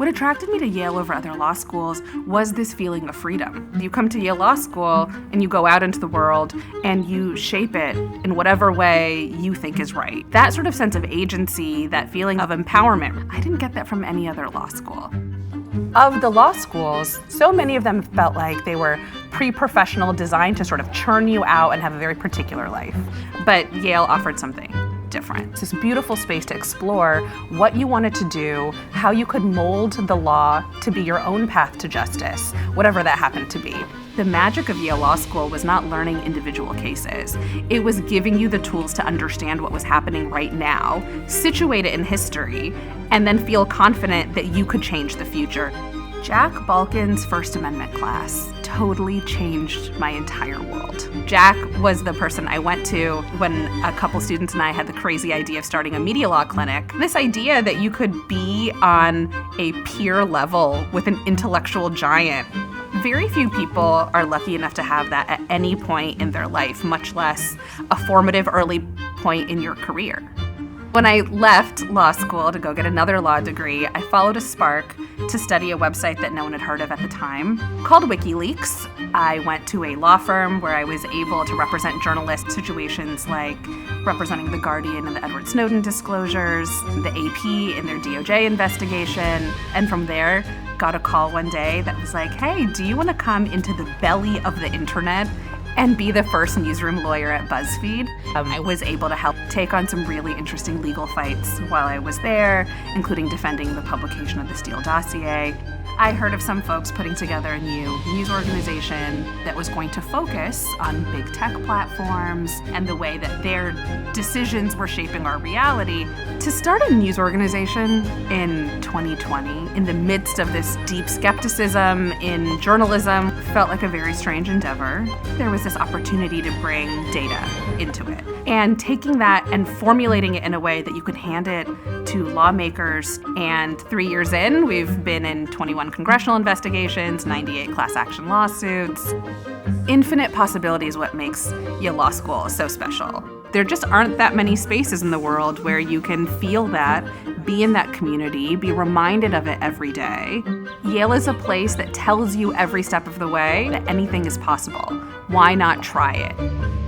What attracted me to Yale over other law schools was this feeling of freedom. You come to Yale Law School and you go out into the world and you shape it in whatever way you think is right. That sort of sense of agency, that feeling of empowerment, I didn't get that from any other law school. Of the law schools, so many of them felt like they were pre-professional, designed to sort of churn you out and have a very particular life. But Yale offered something different. It's this beautiful space to explore what you wanted to do, how you could mold the law to be your own path to justice, whatever that happened to be. The magic of Yale Law School was not learning individual cases. It was giving you the tools to understand what was happening right now, situate it in history, and then feel confident that you could change the future. Jack Balkin's First Amendment class totally changed my entire world. Jack was the person I went to when a couple students and I had the crazy idea of starting a media law clinic. This idea that you could be on a peer level with an intellectual giant. Very few people are lucky enough to have that at any point in their life, much less a formative early point in your career. When I left law school to go get another law degree, I followed a spark to study a website that no one had heard of at the time called WikiLeaks. I went to a law firm where I was able to represent journalist situations like representing The Guardian in the Edward Snowden disclosures, the AP in their DOJ investigation, and from there got a call one day that was like, hey, do you want to come into the belly of the internet and be the first newsroom lawyer at BuzzFeed? I was able to help take on some really interesting legal fights while I was there, including defending the publication of the Steele dossier. I heard of some folks putting together a new news organization that was going to focus on big tech platforms and the way that their decisions were shaping our reality. To start a news organization in 2020, in the midst of this deep skepticism in journalism, felt like a very strange endeavor. There was this opportunity to bring data into it. And taking that and formulating it in a way that you could hand it to lawmakers. And 3 years in, we've been in 21 congressional investigations, 98 class action lawsuits. Infinite possibility is what makes Yale Law School so special. There just aren't that many spaces in the world where you can feel that, be in that community, be reminded of it every day. Yale is a place that tells you every step of the way that anything is possible. Why not try it?